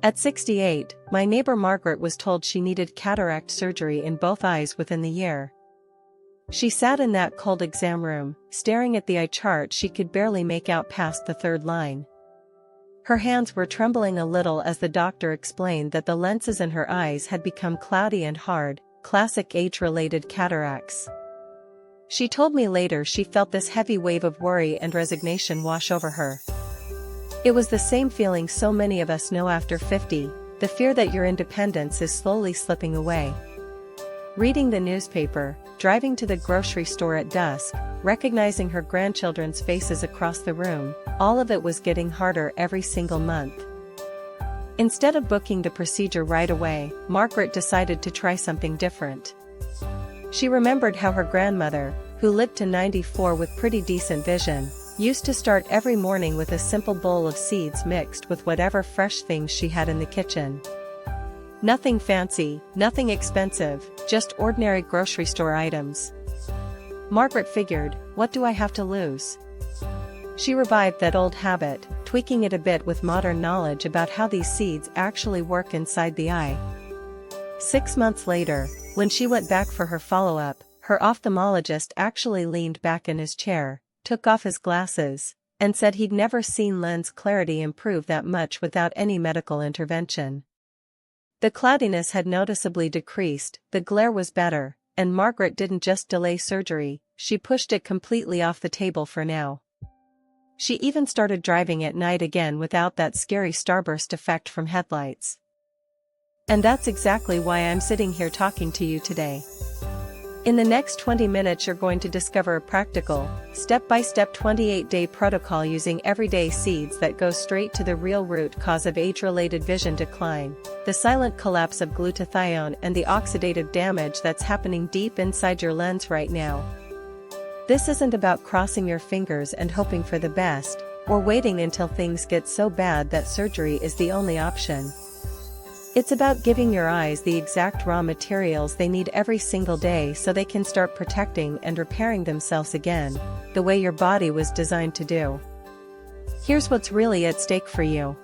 At 68, my neighbor Margaret was told she needed cataract surgery in both eyes within the year. She sat in that cold exam room, staring at the eye chart she could barely make out past the third line. Her hands were trembling a little as the doctor explained that the lenses in her eyes had become cloudy and hard, classic age-related cataracts. She told me later she felt this heavy wave of worry and resignation wash over her. It was the same feeling so many of us know after 50, the fear that your independence is slowly slipping away. Reading the newspaper, driving to the grocery store at dusk, recognizing her grandchildren's faces across the room, all of it was getting harder every single month. Instead of booking the procedure right away, Margaret decided to try something different. She remembered how her grandmother, who lived to 94 with pretty decent vision, used to start every morning with a simple bowl of seeds mixed with whatever fresh things she had in the kitchen. Nothing fancy, nothing expensive, just ordinary grocery store items. Margaret figured, what do I have to lose? She revived that old habit, tweaking it a bit with modern knowledge about how these seeds actually work inside the eye. 6 months later, when she went back for her follow-up, her ophthalmologist actually leaned back in his chair, took off his glasses, and said he'd never seen lens clarity improve that much without any medical intervention. The cloudiness had noticeably decreased, the glare was better, and Margaret didn't just delay surgery, she pushed it completely off the table for now. She even started driving at night again without that scary starburst effect from headlights. And that's exactly why I'm sitting here talking to you today. In the next 20 minutes you're going to discover a practical, step-by-step 28-day protocol using everyday seeds that go straight to the real root cause of age-related vision decline, the silent collapse of glutathione and the oxidative damage that's happening deep inside your lens right now. This isn't about crossing your fingers and hoping for the best, or waiting until things get so bad that surgery is the only option. It's about giving your eyes the exact raw materials they need every single day so they can start protecting and repairing themselves again, the way your body was designed to do. Here's what's really at stake for you.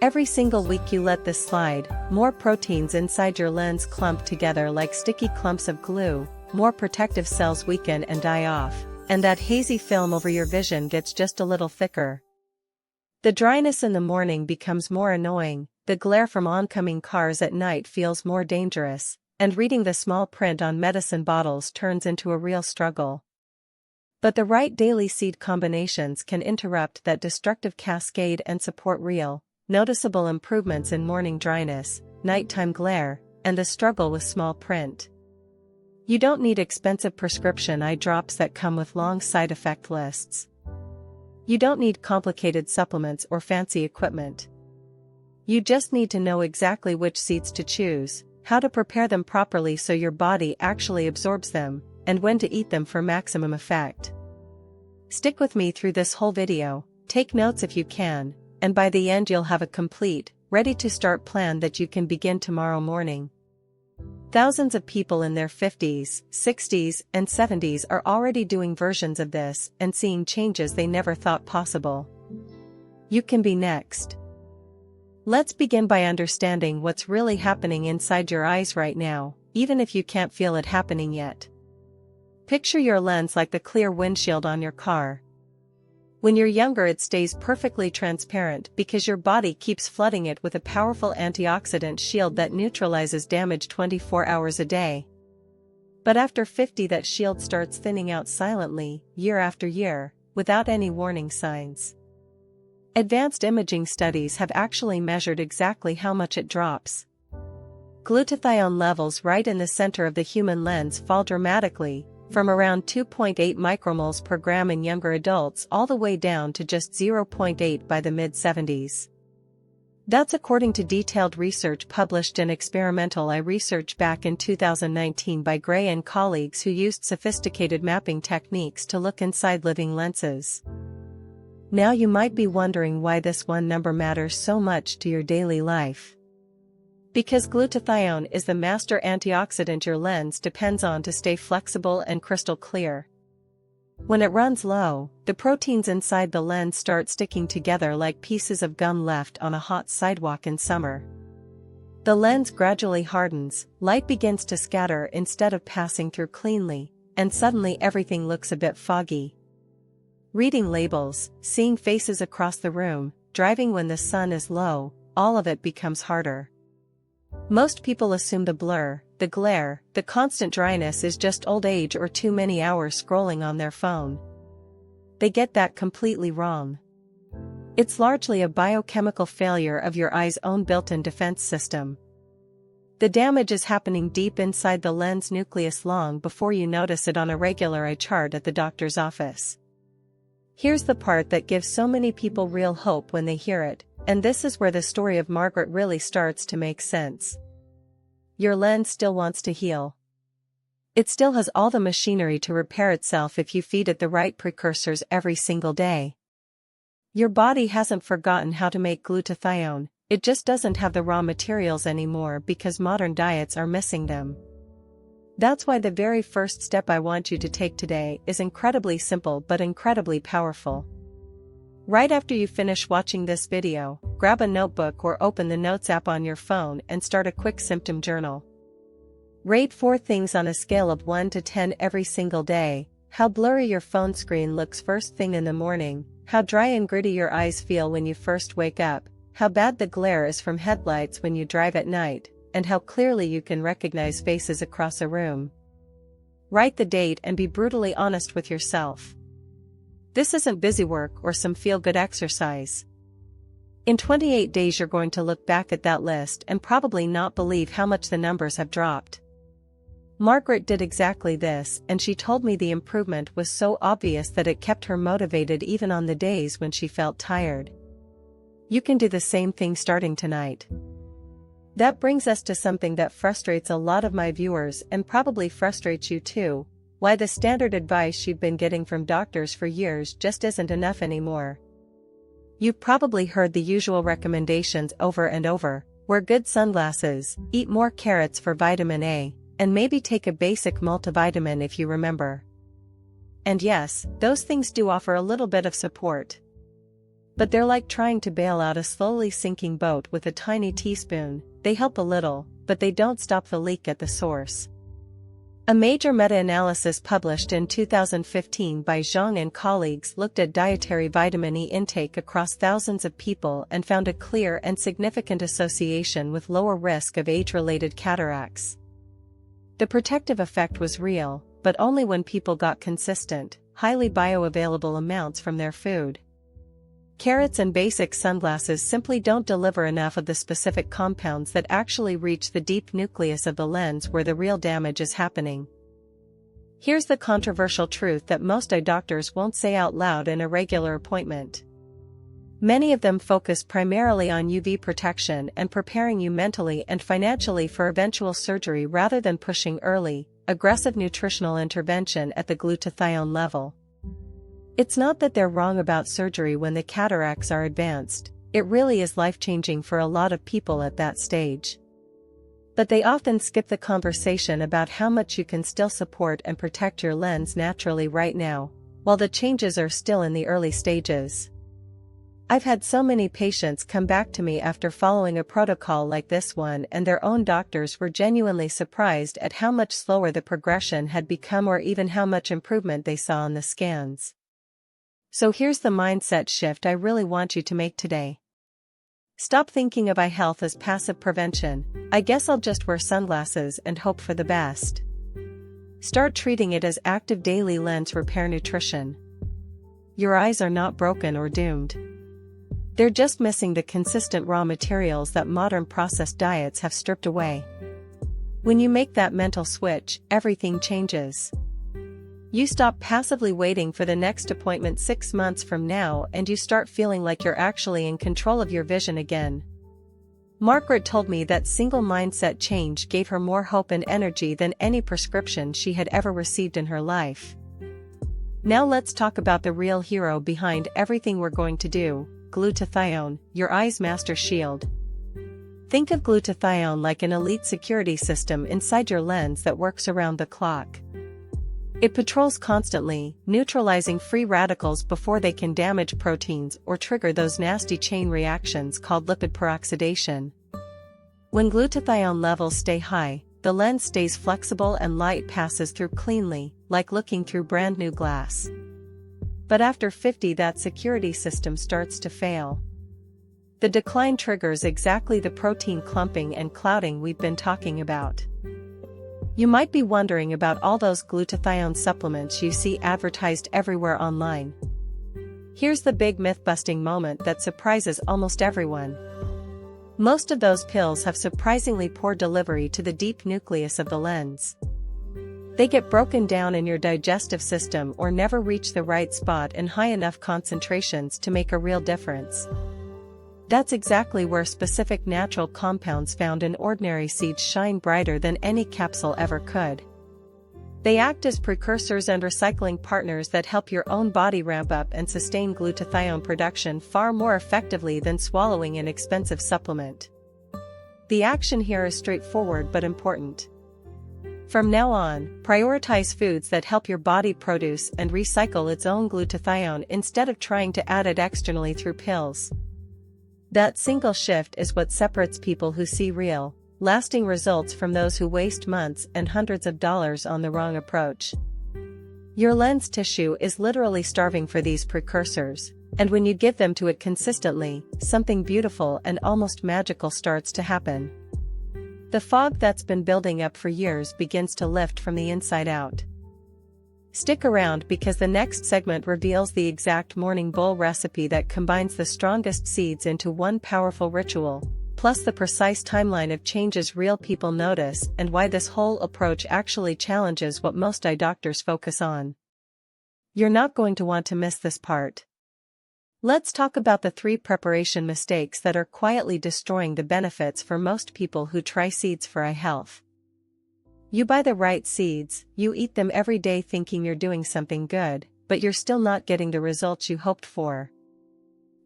Every single week you let this slide, more proteins inside your lens clump together like sticky clumps of glue, more protective cells weaken and die off, and that hazy film over your vision gets just a little thicker. The dryness in the morning becomes more annoying, the glare from oncoming cars at night feels more dangerous, and reading the small print on medicine bottles turns into a real struggle. But the right daily seed combinations can interrupt that destructive cascade and support real, noticeable improvements in morning dryness, nighttime glare, and the struggle with small print. You don't need expensive prescription eye drops that come with long side effect lists. You don't need complicated supplements or fancy equipment. You just need to know exactly which seeds to choose, how to prepare them properly so your body actually absorbs them, and when to eat them for maximum effect. Stick with me through this whole video, take notes if you can, and by the end you'll have a complete, ready-to-start plan that you can begin tomorrow morning. Thousands of people in their 50s, 60s, and 70s are already doing versions of this and seeing changes they never thought possible. You can be next. Let's begin by understanding what's really happening inside your eyes right now, even if you can't feel it happening yet. Picture your lens like the clear windshield on your car. When you're younger it stays perfectly transparent because your body keeps flooding it with a powerful antioxidant shield that neutralizes damage 24 hours a day. But after 50 that shield starts thinning out silently, year after year, without any warning signs. Advanced imaging studies have actually measured exactly how much it drops. Glutathione levels right in the center of the human lens fall dramatically, from around 2.8 micromoles per gram in younger adults all the way down to just 0.8 by the mid-70s. That's according to detailed research published in Experimental Eye Research back in 2019 by Gray and colleagues who used sophisticated mapping techniques to look inside living lenses. Now you might be wondering why this one number matters so much to your daily life. Because glutathione is the master antioxidant your lens depends on to stay flexible and crystal clear. When it runs low, the proteins inside the lens start sticking together like pieces of gum left on a hot sidewalk in summer. The lens gradually hardens, light begins to scatter instead of passing through cleanly, and suddenly everything looks a bit foggy. Reading labels, seeing faces across the room, driving when the sun is low, all of it becomes harder. Most people assume the blur, the glare, the constant dryness is just old age or too many hours scrolling on their phone. They get that completely wrong. It's largely a biochemical failure of your eye's own built-in defense system. The damage is happening deep inside the lens nucleus long before you notice it on a regular eye chart at the doctor's office. Here's the part that gives so many people real hope when they hear it, and this is where the story of Margaret really starts to make sense. Your lens still wants to heal. It still has all the machinery to repair itself if you feed it the right precursors every single day. Your body hasn't forgotten how to make glutathione, it just doesn't have the raw materials anymore because modern diets are missing them. That's why the very first step I want you to take today is incredibly simple but incredibly powerful. Right after you finish watching this video, grab a notebook or open the Notes app on your phone and start a quick symptom journal. Rate 4 things on a scale of 1 to 10 every single day: how blurry your phone screen looks first thing in the morning, how dry and gritty your eyes feel when you first wake up, how bad the glare is from headlights when you drive at night, and how clearly you can recognize faces across a room. Write the date and be brutally honest with yourself. This isn't busy work or some feel-good exercise. In 28 days you're going to look back at that list and probably not believe how much the numbers have dropped. Margaret did exactly this, and she told me the improvement was so obvious that it kept her motivated even on the days when she felt tired. You can do the same thing starting tonight. That brings us to something that frustrates a lot of my viewers and probably frustrates you too: why the standard advice you've been getting from doctors for years just isn't enough anymore. You've probably heard the usual recommendations over and over: wear good sunglasses, eat more carrots for vitamin A, and maybe take a basic multivitamin if you remember. And yes, those things do offer a little bit of support. But they're like trying to bail out a slowly sinking boat with a tiny teaspoon. They help a little, but they don't stop the leak at the source. A major meta-analysis published in 2015 by Zhang and colleagues looked at dietary vitamin E intake across thousands of people and found a clear and significant association with lower risk of age-related cataracts. The protective effect was real, but only when people got consistent, highly bioavailable amounts from their food. Carrots and basic sunglasses simply don't deliver enough of the specific compounds that actually reach the deep nucleus of the lens where the real damage is happening. Here's the controversial truth that most eye doctors won't say out loud in a regular appointment. Many of them focus primarily on UV protection and preparing you mentally and financially for eventual surgery rather than pushing early, aggressive nutritional intervention at the glutathione level. It's not that they're wrong about surgery when the cataracts are advanced, it really is life-changing for a lot of people at that stage. But they often skip the conversation about how much you can still support and protect your lens naturally right now, while the changes are still in the early stages. I've had so many patients come back to me after following a protocol like this one, and their own doctors were genuinely surprised at how much slower the progression had become or even how much improvement they saw on the scans. So here's the mindset shift I really want you to make today. Stop thinking of eye health as passive prevention. I guess I'll just wear sunglasses and hope for the best. Start treating it as active daily lens repair nutrition. Your eyes are not broken or doomed. They're just missing the consistent raw materials that modern processed diets have stripped away. When you make that mental switch, everything changes. You stop passively waiting for the next appointment 6 months from now and you start feeling like you're actually in control of your vision again. Margaret told me that single mindset change gave her more hope and energy than any prescription she had ever received in her life. Now let's talk about the real hero behind everything we're going to do: glutathione, your eye's master shield. Think of glutathione like an elite security system inside your lens that works around the clock. It patrols constantly, neutralizing free radicals before they can damage proteins or trigger those nasty chain reactions called lipid peroxidation. When glutathione levels stay high, the lens stays flexible and light passes through cleanly, like looking through brand new glass. But after 50, that security system starts to fail. The decline triggers exactly the protein clumping and clouding we've been talking about. You might be wondering about all those glutathione supplements you see advertised everywhere online. Here's the big myth-busting moment that surprises almost everyone. Most of those pills have surprisingly poor delivery to the deep nucleus of the lens. They get broken down in your digestive system or never reach the right spot in high enough concentrations to make a real difference. That's exactly where specific natural compounds found in ordinary seeds shine brighter than any capsule ever could. They act as precursors and recycling partners that help your own body ramp up and sustain glutathione production far more effectively than swallowing an expensive supplement. The action here is straightforward but important. From now on, prioritize foods that help your body produce and recycle its own glutathione instead of trying to add it externally through pills. That single shift is what separates people who see real, lasting results from those who waste months and hundreds of dollars on the wrong approach. Your lens tissue is literally starving for these precursors, and when you give them to it consistently, something beautiful and almost magical starts to happen. The fog that's been building up for years begins to lift from the inside out. Stick around because the next segment reveals the exact morning bowl recipe that combines the strongest seeds into one powerful ritual, plus the precise timeline of changes real people notice and why this whole approach actually challenges what most eye doctors focus on. You're not going to want to miss this part. Let's talk about the 3 preparation mistakes that are quietly destroying the benefits for most people who try seeds for eye health. You buy the right seeds, you eat them every day thinking you're doing something good, but you're still not getting the results you hoped for.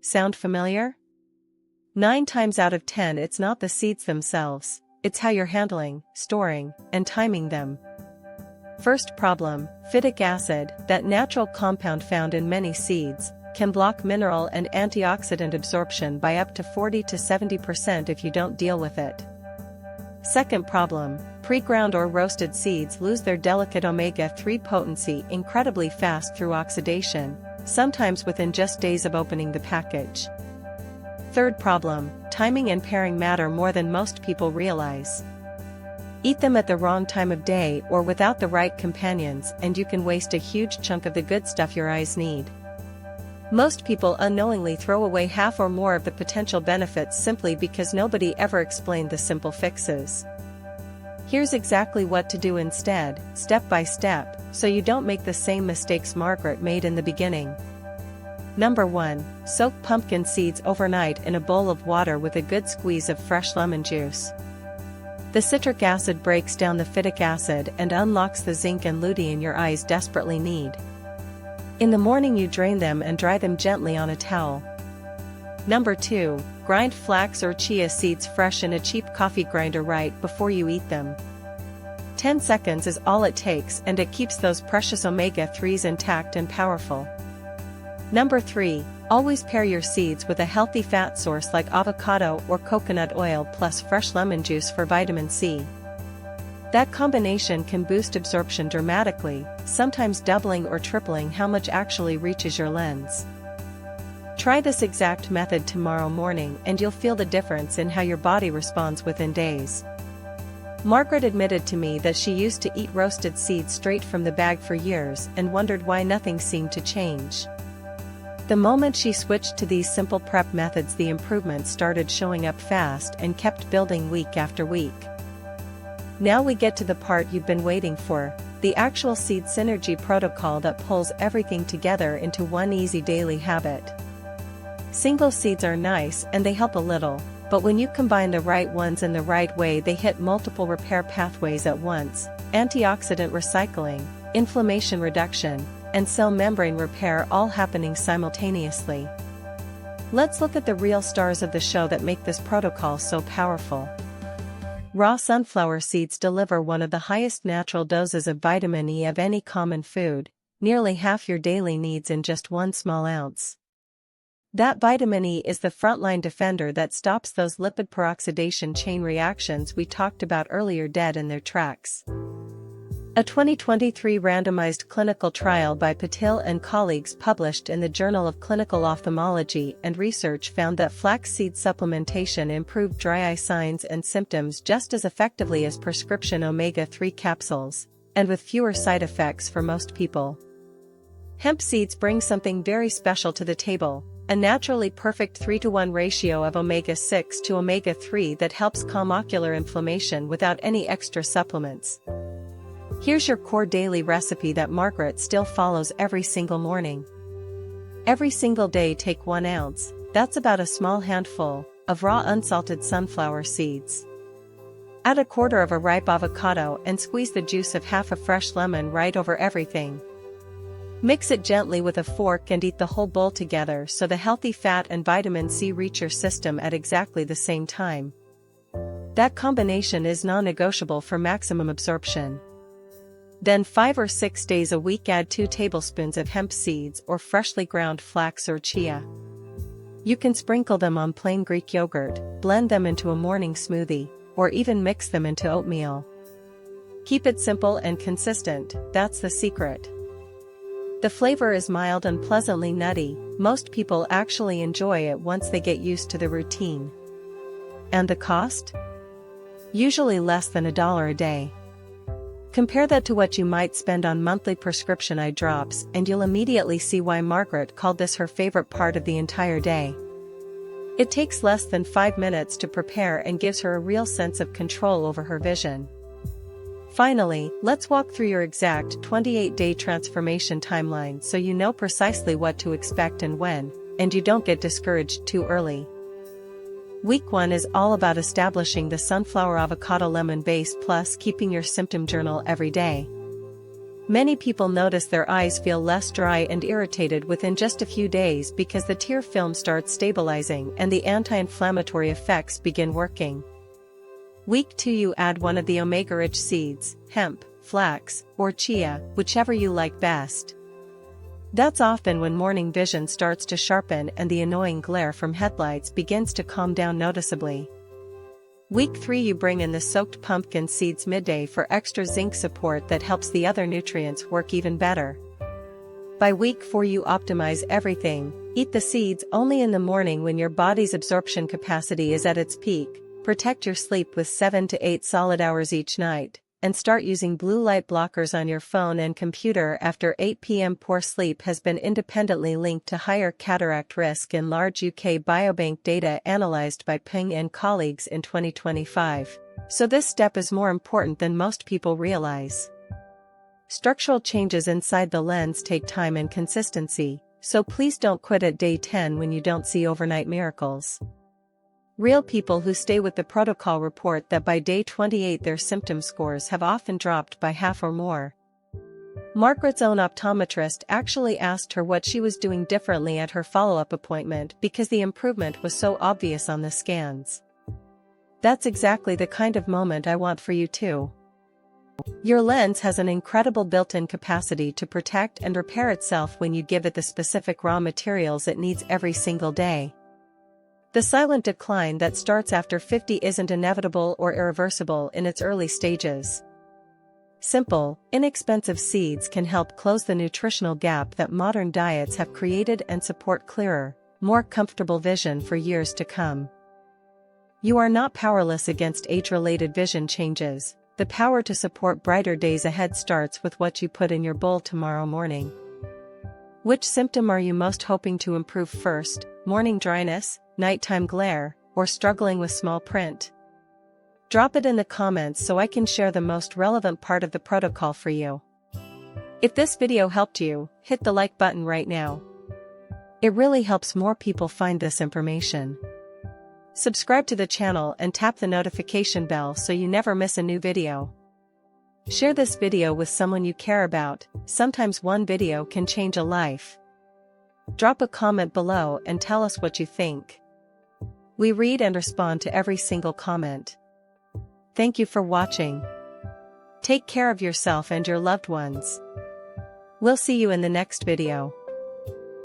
Sound familiar? 9 times out of 10 it's not the seeds themselves, it's how you're handling, storing, and timing them. First problem, phytic acid, that natural compound found in many seeds, can block mineral and antioxidant absorption by up to 40 to 70% if you don't deal with it. Second problem, pre-ground or roasted seeds lose their delicate omega-3 potency incredibly fast through oxidation, sometimes within just days of opening the package. Third problem, timing and pairing matter more than most people realize. Eat them at the wrong time of day or without the right companions and you can waste a huge chunk of the good stuff your eyes need. Most people unknowingly throw away half or more of the potential benefits simply because nobody ever explained the simple fixes. Here's exactly what to do instead, step by step, so you don't make the same mistakes Margaret made in the beginning. Number 1. Soak pumpkin seeds overnight in a bowl of water with a good squeeze of fresh lemon juice. The citric acid breaks down the phytic acid and unlocks the zinc and lutein your eyes desperately need. In the morning you drain them and dry them gently on a towel. Number 2. Grind flax or chia seeds fresh in a cheap coffee grinder right before you eat them. 10 seconds is all it takes and it keeps those precious omega-3s intact and powerful. Number 3. Always pair your seeds with a healthy fat source like avocado or coconut oil plus fresh lemon juice for vitamin C. That combination can boost absorption dramatically, sometimes doubling or tripling how much actually reaches your lens. Try this exact method tomorrow morning and you'll feel the difference in how your body responds within days. Margaret admitted to me that she used to eat roasted seeds straight from the bag for years and wondered why nothing seemed to change. The moment she switched to these simple prep methods, the improvements started showing up fast and kept building week after week. Now we get to the part you've been waiting for, the actual seed synergy protocol that pulls everything together into one easy daily habit. Single seeds are nice and they help a little, but when you combine the right ones in the right way they hit multiple repair pathways at once: antioxidant recycling, inflammation reduction, and cell membrane repair all happening simultaneously. Let's look at the real stars of the show that make this protocol so powerful. Raw sunflower seeds deliver one of the highest natural doses of vitamin E of any common food, nearly half your daily needs in just one small ounce. That vitamin E is the frontline defender that stops those lipid peroxidation chain reactions we talked about earlier dead in their tracks. A 2023 randomized clinical trial by Patil and colleagues published in the Journal of Clinical Ophthalmology and Research found that flaxseed supplementation improved dry eye signs and symptoms just as effectively as prescription omega-3 capsules, and with fewer side effects for most people. Hemp seeds bring something very special to the table, a naturally perfect 3-to-1 ratio of omega-6 to omega-3 that helps calm ocular inflammation without any extra supplements. Here's your core daily recipe that Margaret still follows every single morning. Every single day take 1 ounce, that's about a small handful, of raw unsalted sunflower seeds. Add a quarter of a ripe avocado and squeeze the juice of half a fresh lemon right over everything. Mix it gently with a fork and eat the whole bowl together so the healthy fat and vitamin C reach your system at exactly the same time. That combination is non-negotiable for maximum absorption. Then 5 or 6 days a week add 2 tablespoons of hemp seeds or freshly ground flax or chia. You can sprinkle them on plain Greek yogurt, blend them into a morning smoothie, or even mix them into oatmeal. Keep it simple and consistent, that's the secret. The flavor is mild and pleasantly nutty, most people actually enjoy it once they get used to the routine. And the cost? Usually less than $1 a day. Compare that to what you might spend on monthly prescription eye drops and you'll immediately see why Margaret called this her favorite part of the entire day. It takes less than 5 minutes to prepare and gives her a real sense of control over her vision. Finally, let's walk through your exact 28-day transformation timeline so you know precisely what to expect and when, and you don't get discouraged too early. Week 1 is all about establishing the sunflower avocado lemon base plus keeping your symptom journal every day. Many people notice their eyes feel less dry and irritated within just a few days because the tear film starts stabilizing and the anti-inflammatory effects begin working. Week 2 you add one of the omega-rich seeds, hemp, flax, or chia, whichever you like best. That's often when morning vision starts to sharpen and the annoying glare from headlights begins to calm down noticeably. Week 3 you bring in the soaked pumpkin seeds midday for extra zinc support that helps the other nutrients work even better. By week 4 you optimize everything, eat the seeds only in the morning when your body's absorption capacity is at its peak, protect your sleep with 7 to 8 solid hours each night, and start using blue light blockers on your phone and computer after 8 p.m. Poor sleep has been independently linked to higher cataract risk in large UK biobank data analysed by Ping and colleagues in 2025. So this step is more important than most people realize. Structural changes inside the lens take time and consistency, so please don't quit at day 10 when you don't see overnight miracles. Real people who stay with the protocol report that by day 28 their symptom scores have often dropped by half or more. Margaret's own optometrist actually asked her what she was doing differently at her follow-up appointment because the improvement was so obvious on the scans. That's exactly the kind of moment I want for you too. Your lens has an incredible built-in capacity to protect and repair itself when you give it the specific raw materials it needs every single day. The silent decline that starts after 50 isn't inevitable or irreversible in its early stages. Simple, inexpensive seeds can help close the nutritional gap that modern diets have created and support clearer, more comfortable vision for years to come. You are not powerless against age-related vision changes. The power to support brighter days ahead starts with what you put in your bowl tomorrow morning. Which symptom are you most hoping to improve first? Morning dryness, nighttime glare, or struggling with small print? Drop it in the comments so I can share the most relevant part of the protocol for you. If this video helped you, hit the like button right now. It really helps more people find this information. Subscribe to the channel and tap the notification bell so you never miss a new video. Share this video with someone you care about, sometimes one video can change a life. Drop a comment below and tell us what you think. We read and respond to every single comment. Thank you for watching. Take care of yourself and your loved ones. We'll see you in the next video.